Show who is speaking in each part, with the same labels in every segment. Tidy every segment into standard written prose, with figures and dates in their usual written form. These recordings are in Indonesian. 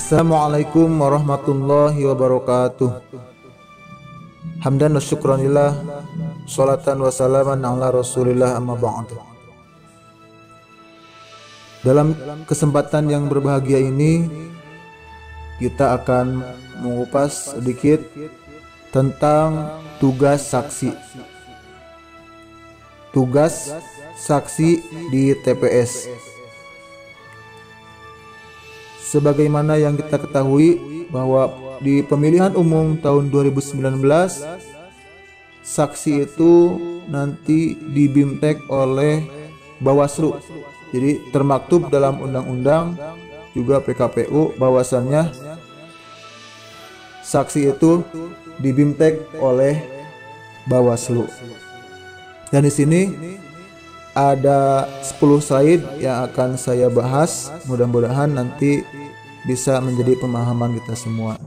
Speaker 1: Assalamualaikum warahmatullahi wabarakatuh. Hamdan wa syukranillah, sholatan wa salaman ala rasulillah, amma ba'du. Dalam kesempatan yang berbahagia ini, kita akan mengupas sedikit tentang tugas saksi. Tugas saksi di TPS. Sebagaimana yang kita ketahui bahwa di pemilihan umum tahun 2019, saksi itu nanti dibimtek oleh Bawaslu. Jadi termaktub dalam undang-undang juga PKPU bahwasannya saksi itu dibimtek oleh Bawaslu. Dan di sini ada 10 slide yang akan saya bahas, mudah-mudahan nanti bisa menjadi pemahaman kita semua.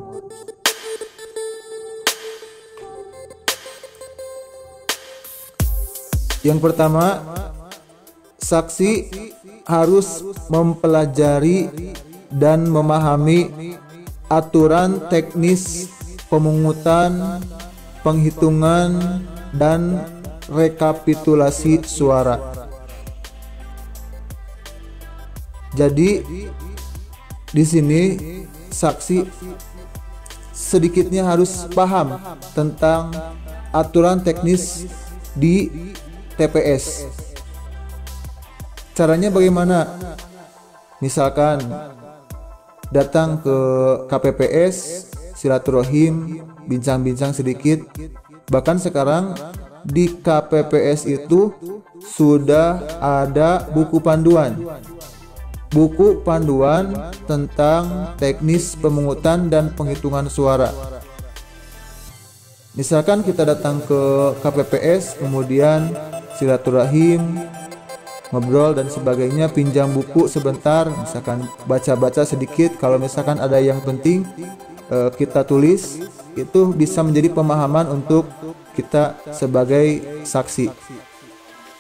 Speaker 1: Yang pertama, saksi harus mempelajari dan memahami aturan teknis pemungutan, penghitungan, dan rekapitulasi suara. Jadi di sini saksi sedikitnya harus paham tentang aturan teknis di TPS. Caranya bagaimana? Misalkan datang ke KPPS, silaturahim, bincang-bincang sedikit. Bahkan sekarang di KPPS itu sudah ada buku panduan tentang teknis pemungutan dan penghitungan suara. Misalkan kita datang ke KPPS, kemudian silaturahim, ngobrol dan sebagainya, pinjam buku sebentar, misalkan baca-baca sedikit, kalau misalkan ada yang penting kita tulis, itu bisa menjadi pemahaman untuk kita sebagai saksi.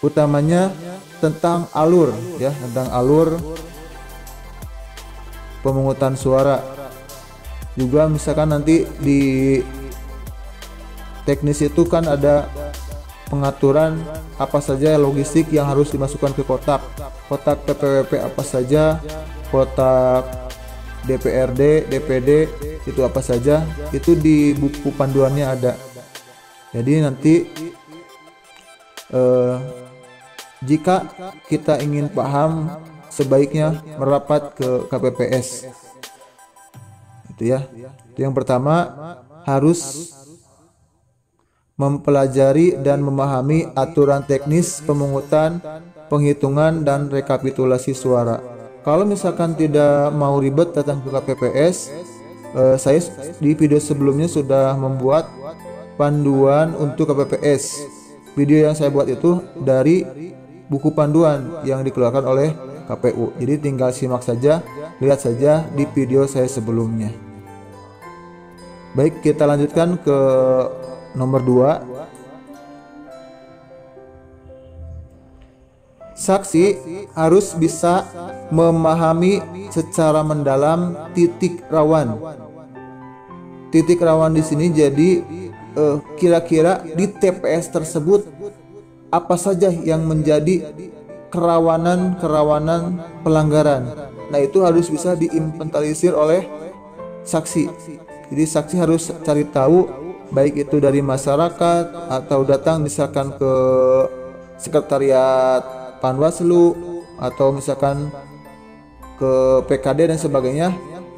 Speaker 1: Utamanya tentang alur, ya, tentang alur pemungutan suara. Juga misalkan nanti di teknis itu kan ada pengaturan apa saja logistik yang harus dimasukkan ke kotak PPWP apa saja, kotak DPRD, DPD itu apa saja, itu di buku panduannya ada. Jadi nanti jika kita ingin paham, sebaiknya merapat ke KPPS. Itu ya. Itu yang pertama, harus mempelajari dan memahami aturan teknis pemungutan, penghitungan, dan rekapitulasi suara. Kalau misalkan tidak mau ribet datang ke KPPS, saya di video sebelumnya sudah membuat panduan untuk KPPS. Video yang saya buat itu dari buku panduan yang dikeluarkan oleh KPU. Jadi tinggal simak saja, lihat saja di video saya sebelumnya. Baik, kita lanjutkan ke nomor 2. Saksi harus bisa memahami secara mendalam titik rawan. Titik rawan di sini jadi kira-kira di TPS tersebut apa saja yang menjadi kerawanan pelanggaran. Nah, itu harus bisa diinventarisir oleh saksi. Jadi saksi harus cari tahu, baik itu dari masyarakat atau datang misalkan ke sekretariat Panwaslu atau misalkan ke PKD dan sebagainya,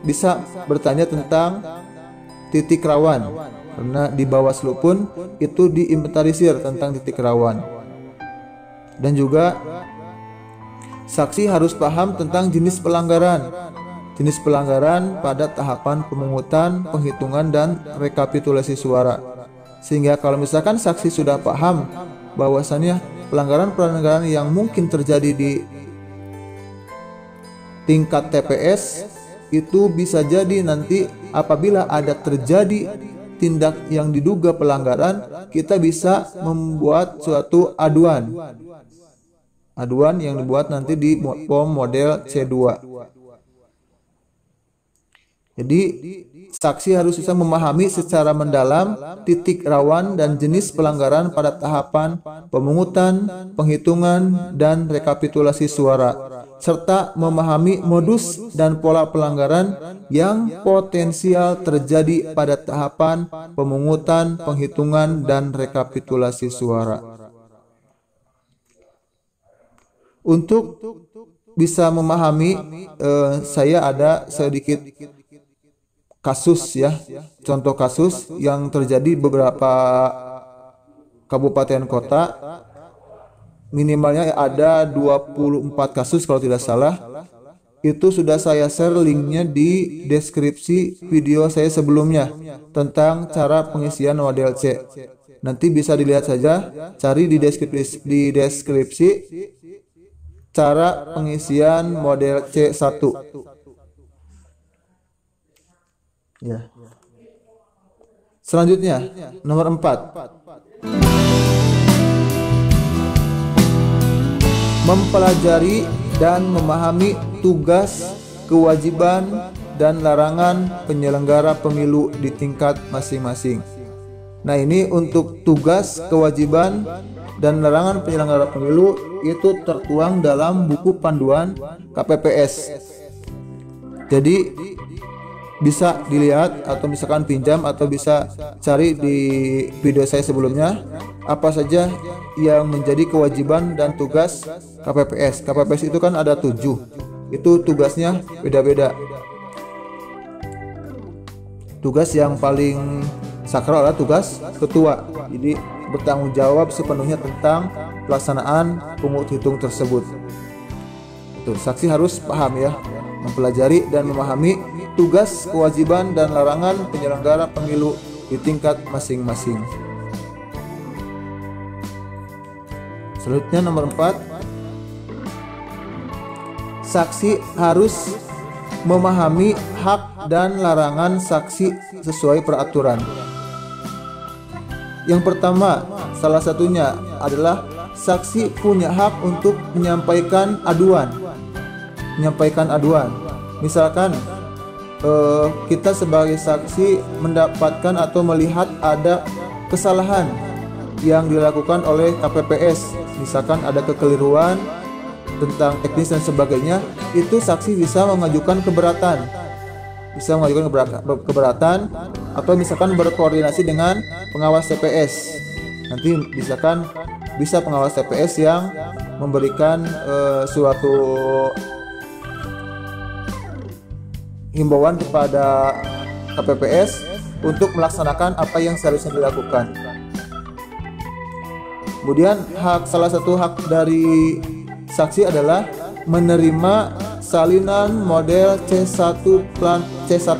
Speaker 1: bisa bertanya tentang titik rawan. Karena di Bawaslu pun itu diinventarisir tentang titik rawan. Dan juga saksi harus paham tentang jenis pelanggaran pada tahapan pemungutan, penghitungan, dan rekapitulasi suara. Sehingga kalau misalkan saksi sudah paham bahwasannya pelanggaran yang mungkin terjadi di tingkat TPS, itu bisa jadi nanti apabila ada terjadi tindak yang diduga pelanggaran, kita bisa membuat suatu aduan yang dibuat nanti di POM model C2. Jadi saksi harus bisa memahami secara mendalam titik rawan dan jenis pelanggaran pada tahapan pemungutan, penghitungan, dan rekapitulasi suara, serta memahami modus dan pola pelanggaran yang potensial terjadi pada tahapan pemungutan, penghitungan, dan rekapitulasi suara. Untuk bisa memahami, saya ada sedikit kasus ya, contoh kasus yang terjadi beberapa kabupaten kota, minimalnya ada 24 kasus kalau tidak salah. Itu sudah saya share linknya di deskripsi video saya sebelumnya tentang cara pengisian model C. Nanti bisa dilihat saja, cari di deskripsi cara pengisian model C1. Ya. Selanjutnya, nomor 4. Mempelajari dan memahami tugas, kewajiban, dan larangan penyelenggara pemilu di tingkat masing-masing. Nah, ini untuk tugas, kewajiban, dan larangan penyelenggara pemilu itu tertuang dalam buku panduan KPPS. Jadi bisa dilihat atau misalkan pinjam atau bisa cari di video saya sebelumnya apa saja yang menjadi kewajiban dan tugas KPPS. KPPS itu kan ada 7. Itu tugasnya beda-beda. Tugas yang paling sakral adalah tugas ketua. Jadi bertanggung jawab sepenuhnya tentang pelaksanaan pungut hitung tersebut. Tuh, saksi harus paham ya, mempelajari dan memahami tugas, kewajiban, dan larangan penyelenggara pemilu di tingkat masing-masing. Selanjutnya nomor 4. Saksi harus memahami hak dan larangan saksi sesuai peraturan. Yang pertama, salah satunya adalah saksi punya hak untuk menyampaikan aduan. Misalkan kita sebagai saksi mendapatkan atau melihat ada kesalahan yang dilakukan oleh KPPS, misalkan ada kekeliruan tentang teknis dan sebagainya, itu saksi bisa mengajukan keberatan. Atau misalkan berkoordinasi dengan pengawas TPS. Nanti misalkan bisa pengawas TPS yang memberikan suatu himbauan kepada KPPS untuk melaksanakan apa yang seharusnya dilakukan. Kemudian salah satu hak dari saksi adalah menerima salinan model C1 plan C1.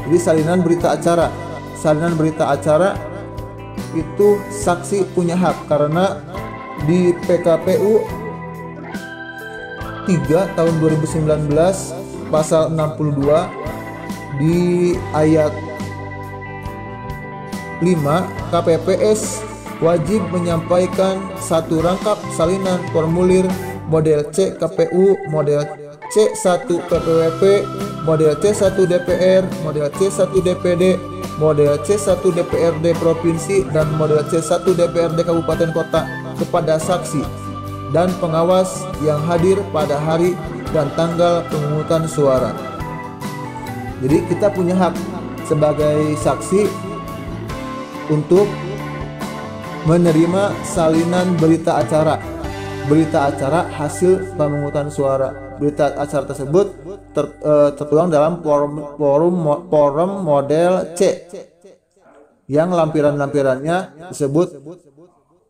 Speaker 1: Jadi salinan berita acara. Salinan berita acara itu saksi punya hak karena di PKPU 3 tahun 2019 pasal 62 di ayat 5, KPPS wajib menyampaikan satu rangkap salinan formulir model C KPU, model C1 PPWP, model C1 DPR, model C1 DPD, model C1 DPRD Provinsi, dan model C1 DPRD Kabupaten Kota kepada saksi dan pengawas yang hadir pada hari dan tanggal pemungutan suara. Jadi kita punya hak sebagai saksi untuk menerima salinan berita acara hasil pemungutan suara. Berita acara tersebut tertuang dalam forum model C yang lampiran-lampirannya disebut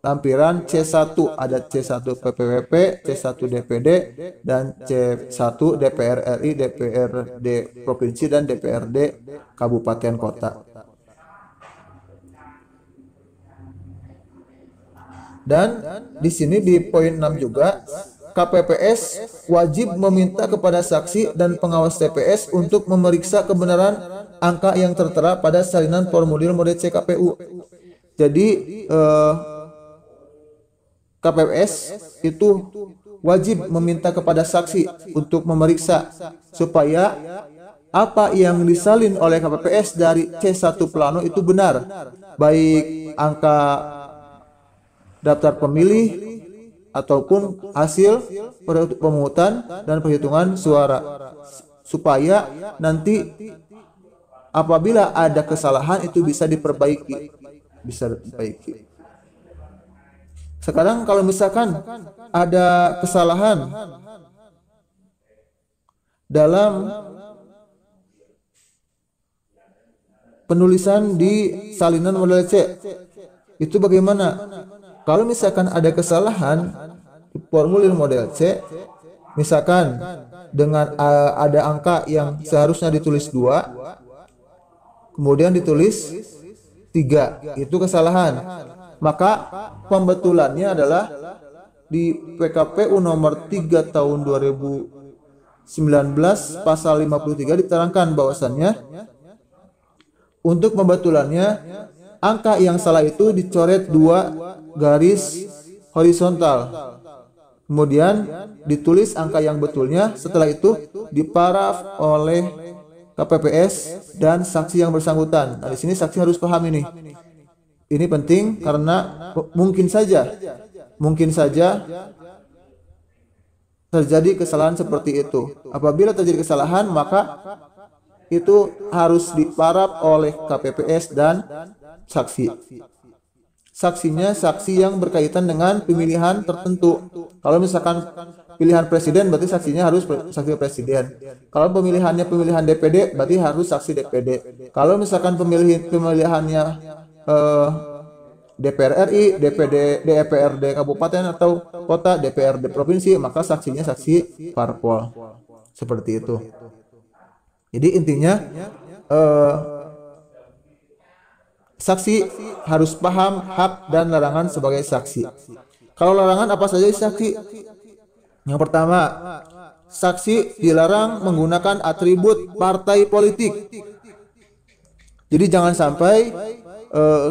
Speaker 1: lampiran C1. Ada C1 PPWP, C1 DPD, dan C1 DPR RI, DPRD Provinsi, dan DPRD Kabupaten Kota. Dan di sini di poin 6 juga, KPPS wajib meminta kepada saksi dan pengawas TPS untuk memeriksa kebenaran angka yang tertera pada salinan formulir model CKPU. Jadi KPPS itu wajib meminta kepada saksi untuk memeriksa supaya apa yang disalin oleh KPPS dari C1 plano itu benar, baik angka daftar pemilih ataupun hasil pemungutan dan perhitungan suara, supaya nanti apabila ada kesalahan itu bisa diperbaiki. Sekarang kalau misalkan ada kesalahan dalam penulisan di salinan model C, itu bagaimana? Kalau misalkan ada kesalahan di formulir model C, misalkan dengan ada angka yang seharusnya ditulis 2, kemudian ditulis 3, itu kesalahan. Maka pembetulannya adalah di PKPU nomor 3 tahun 2019 pasal 53 diterangkan bahwasannya untuk pembetulannya angka yang salah itu dicoret 2 garis horizontal, kemudian ditulis angka yang betulnya, setelah itu diparaf oleh KPPS dan saksi yang bersangkutan. Nah, di sini saksi harus paham ini. Ini penting karena mungkin saja terjadi kesalahan seperti itu. Apabila terjadi kesalahan, maka itu harus diparaf oleh KPPS dan saksi. Saksinya saksi yang berkaitan dengan pemilihan tertentu. Kalau misalkan pilihan presiden, berarti saksinya harus saksi presiden. Kalau pemilihannya pemilihan DPD, berarti harus saksi DPD. Kalau misalkan pemilihannya DPR RI, DPD, DPRD kabupaten atau kota, DPRD provinsi, maka saksinya saksi parpol. Seperti itu. Jadi intinya saksi harus paham hak dan larangan sebagai saksi. Kalau larangan apa saja saksi? Yang pertama, saksi dilarang menggunakan atribut partai politik. Jadi jangan sampai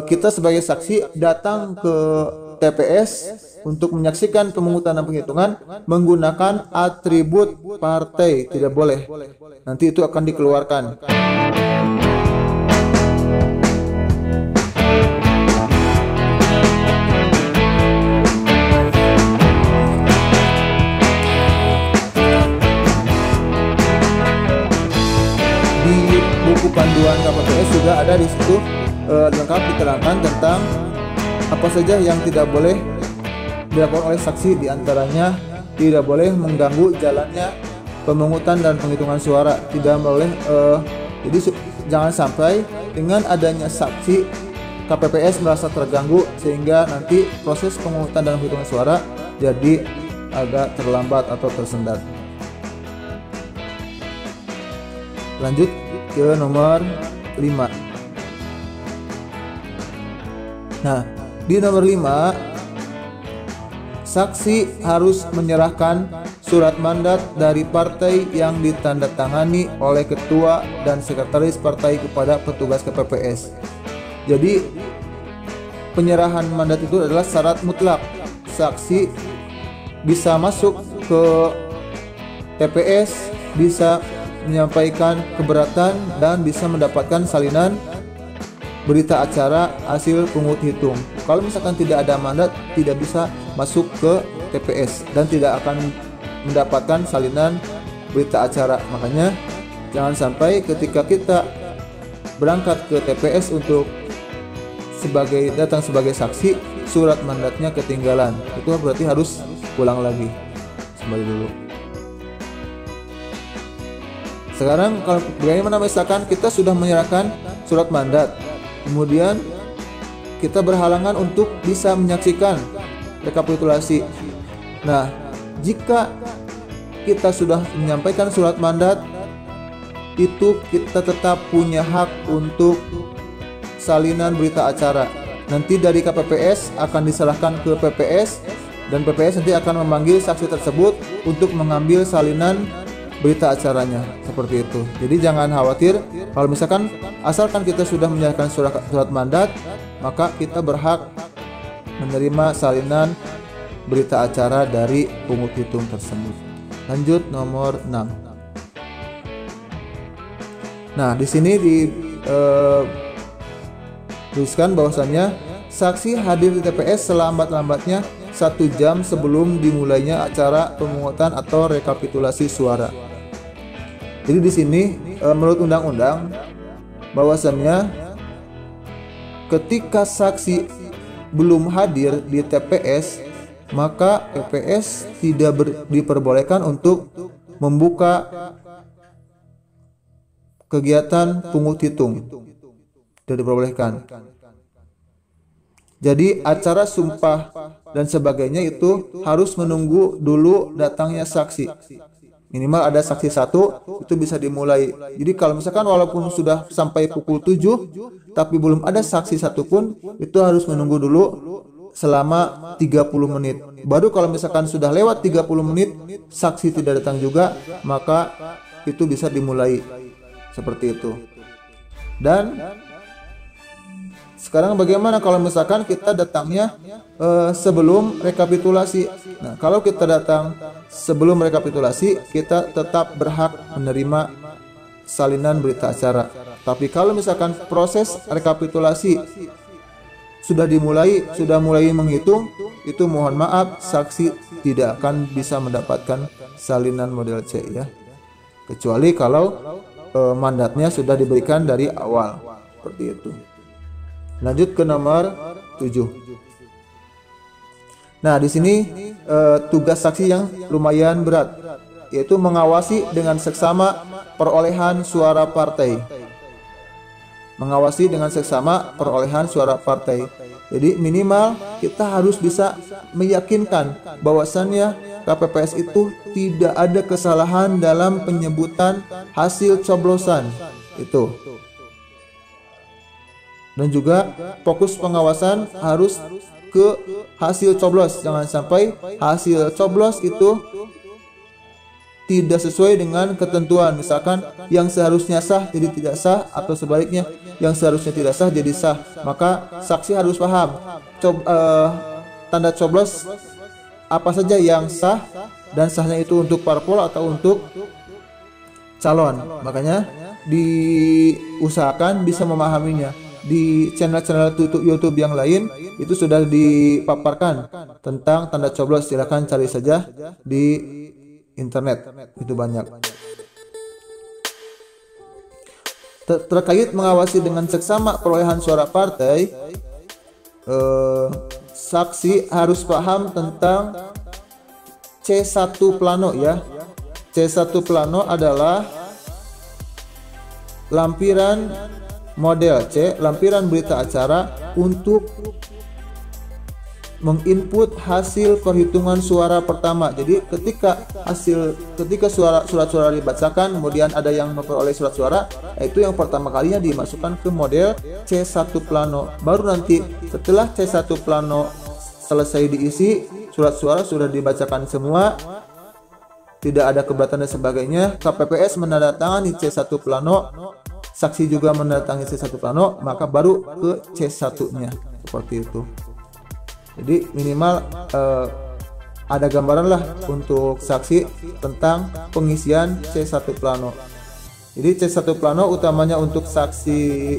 Speaker 1: kita sebagai saksi datang ke TPS untuk menyaksikan pemungutan dan penghitungan menggunakan atribut partai, tidak boleh. Nanti itu akan dikeluarkan. Di buku panduan KPPS juga ada di situ lengkap diterangkan tentang apa saja yang tidak boleh dilakukan oleh saksi, diantaranya tidak boleh mengganggu jalannya pemungutan dan penghitungan suara, tidak boleh jadi jangan sampai dengan adanya saksi KPPS merasa terganggu sehingga nanti proses pemungutan dan penghitungan suara jadi agak terlambat atau tersendat. Lanjut ke nomor 5. Nah, di nomor 5, saksi harus menyerahkan surat mandat dari partai yang ditandatangani oleh ketua dan sekretaris partai kepada petugas KPPS. Jadi, penyerahan mandat itu adalah syarat mutlak. Saksi bisa masuk ke TPS, bisa menyampaikan keberatan dan bisa mendapatkan salinan berita acara hasil pungut hitung. Kalau misalkan tidak ada mandat, tidak bisa masuk ke TPS dan tidak akan mendapatkan salinan berita acara. Makanya jangan sampai ketika kita berangkat ke TPS untuk datang sebagai saksi, surat mandatnya ketinggalan. Itu berarti harus pulang lagi. Kembali dulu. Sekarang kalau bagaimana misalkan kita sudah menyerahkan surat mandat, kemudian kita berhalangan untuk bisa menyaksikan rekapitulasi. Nah, jika kita sudah menyampaikan surat mandat, itu kita tetap punya hak untuk salinan berita acara. Nanti dari KPPS akan diserahkan ke PPS dan PPS nanti akan memanggil saksi tersebut untuk mengambil salinan berita acaranya, seperti itu. Jadi jangan khawatir kalau misalkan asalkan kita sudah menyerahkan surat mandat, maka kita berhak menerima salinan berita acara dari pungut hitung tersebut. Lanjut nomor 6. Nah, di sini tuliskan bahwasannya saksi hadir di TPS selambat-lambatnya 1 jam sebelum dimulainya acara pemungutan atau rekapitulasi suara. Jadi di sini menurut undang-undang bahwasannya ketika saksi belum hadir di TPS, maka TPS tidak diperbolehkan untuk membuka kegiatan pungut hitung. Tidak diperbolehkan. Jadi acara sumpah dan sebagainya itu harus menunggu dulu datangnya saksi. Minimal ada saksi 1, itu bisa dimulai. Jadi kalau misalkan walaupun sudah sampai pukul 7 tapi belum ada saksi 1 pun, itu harus menunggu dulu selama 30 menit. Baru kalau misalkan sudah lewat 30 menit saksi tidak datang juga, maka itu bisa dimulai. Seperti itu. Dan sekarang bagaimana kalau misalkan kita datangnya sebelum rekapitulasi? Nah, kalau kita datang sebelum rekapitulasi, kita tetap berhak menerima salinan berita acara. Tapi kalau misalkan proses rekapitulasi sudah mulai menghitung, itu mohon maaf, saksi tidak akan bisa mendapatkan salinan model C ya. Kecuali kalau mandatnya sudah diberikan dari awal. Seperti itu. Lanjut ke nomor 7. Nah, di sini tugas saksi yang lumayan berat, yaitu mengawasi dengan seksama perolehan suara partai. Mengawasi dengan seksama perolehan suara partai. Jadi minimal kita harus bisa meyakinkan bahwasannya KPPS itu tidak ada kesalahan dalam penyebutan hasil coblosan itu. Dan juga fokus pengawasan harus ke hasil coblos. Jangan sampai hasil coblos itu tidak sesuai dengan ketentuan. Misalkan yang seharusnya sah jadi tidak sah, atau sebaliknya yang seharusnya tidak sah jadi sah. Maka saksi harus paham tanda coblos apa saja yang sah, dan sahnya itu untuk parpol atau untuk calon. Makanya diusahakan bisa memahaminya. Di channel-channel YouTube yang lain itu sudah dipaparkan tentang tanda coblos. Silakan cari saja di internet, itu banyak. Terkait mengawasi dengan seksama perolehan suara partai, saksi harus paham tentang C1 plano ya. C1 plano adalah lampiran model C, lampiran berita acara untuk menginput hasil perhitungan suara pertama. Jadi ketika surat suara dibacakan, kemudian ada yang memperoleh surat suara, itu yang pertama kalinya dimasukkan ke model C1 plano. Baru nanti setelah C1 plano selesai diisi, surat suara sudah dibacakan semua, tidak ada keberatan dan sebagainya, KPPS menandatangani C1 plano, saksi juga menandatangani C1 plano, maka baru ke C1-nya. Seperti itu. Jadi minimal ada gambaran lah untuk saksi tentang pengisian C1 plano. Jadi C1 plano utamanya untuk saksi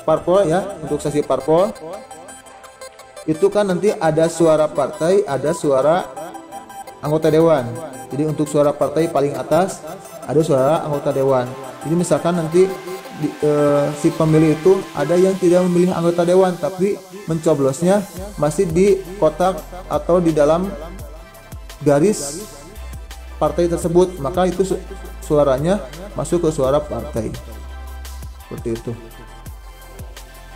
Speaker 1: parpol ya, untuk saksi parpol itu kan nanti ada suara partai, ada suara anggota dewan. Jadi untuk suara partai paling atas ada suara anggota dewan. Jadi misalkan nanti si pemilih itu ada yang tidak memilih anggota dewan tapi mencoblosnya masih di kotak atau di dalam garis partai tersebut, maka itu suaranya masuk ke suara partai. Seperti itu.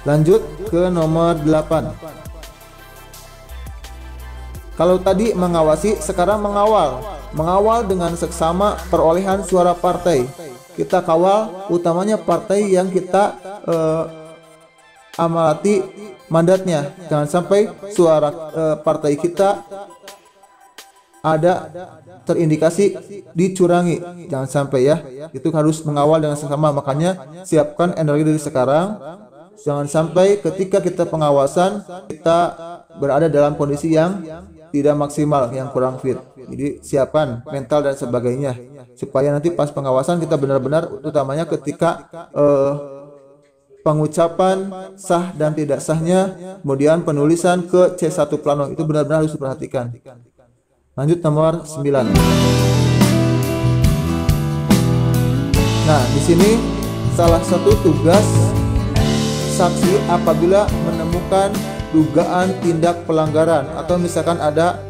Speaker 1: Lanjut ke nomor 8. Kalau tadi mengawasi, sekarang mengawal dengan seksama perolehan suara partai. Kita kawal utamanya partai yang kita amati mandatnya. Jangan sampai suara partai kita ada terindikasi dicurangi. Jangan sampai ya. Itu harus mengawal dengan seksama. Makanya siapkan energi dari sekarang. Jangan sampai ketika kita pengawasan kita berada dalam kondisi yang tidak maksimal, yang kurang fit. Jadi siapan mental dan sebagainya. supaya nanti pas pengawasan kita benar-benar, utamanya ketika pengucapan sah dan tidak sahnya, kemudian penulisan ke C1 plano itu benar-benar harus diperhatikan. Lanjut nomor 9. Nah, di sini salah satu tugas saksi apabila menemukan dugaan tindak pelanggaran atau misalkan ada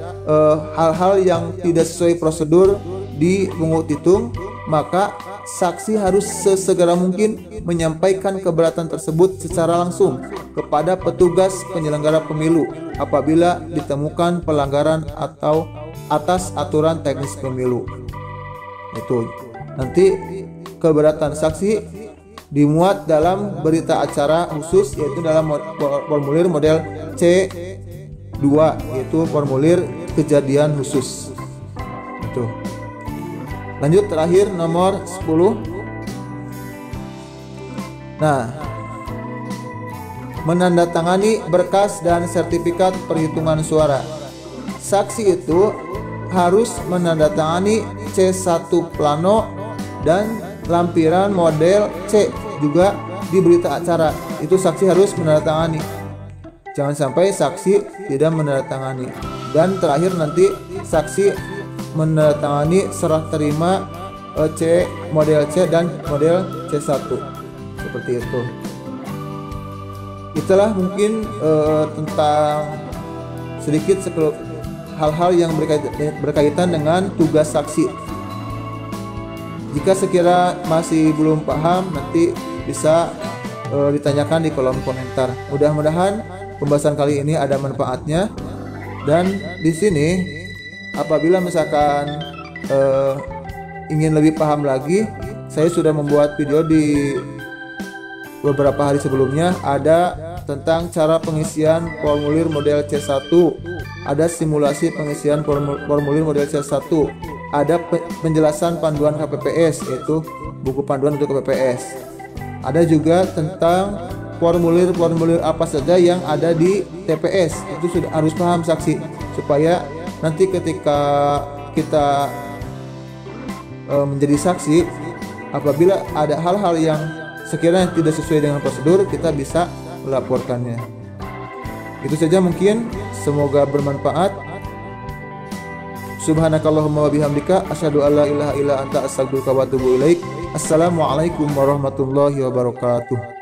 Speaker 1: hal-hal yang tidak sesuai prosedur di pungut hitung, maka saksi harus sesegera mungkin menyampaikan keberatan tersebut secara langsung kepada petugas penyelenggara pemilu apabila ditemukan pelanggaran atau atas aturan teknis pemilu. Itu nanti keberatan saksi dimuat dalam berita acara khusus, yaitu dalam formulir model C2, yaitu formulir kejadian khusus. Itu. Lanjut terakhir nomor 10. Nah, menandatangani berkas dan sertifikat perhitungan suara. Saksi itu harus menandatangani C1 plano dan lampiran model C juga di berita acara. Itu saksi harus menandatangani. Jangan sampai saksi tidak menandatangani. Dan terakhir nanti saksi menandatangani serah terima C, model C dan model C1 seperti itu. Itulah mungkin tentang sedikit hal-hal yang berkaitan dengan tugas saksi. Jika sekira masih belum paham, nanti bisa ditanyakan di kolom komentar. Mudah-mudahan pembahasan kali ini ada manfaatnya. Dan di sini apabila misalkan ingin lebih paham lagi, saya sudah membuat video di beberapa hari sebelumnya, ada tentang cara pengisian formulir model C1, ada simulasi pengisian formulir model C1, ada penjelasan panduan KPPS, yaitu buku panduan untuk KPPS. Ada juga tentang formulir-formulir apa saja yang ada di TPS. Itu sudah harus paham saksi, supaya nanti ketika kita menjadi saksi, apabila ada hal-hal yang sekiranya tidak sesuai dengan prosedur, kita bisa melaporkannya. Itu saja mungkin, semoga bermanfaat. Subhanakallahumma wa bihamdika asyhadu alla ilaha illa anta astaghfiruka wa atubu ilaik. Assalamualaikum warahmatullahi wabarakatuh.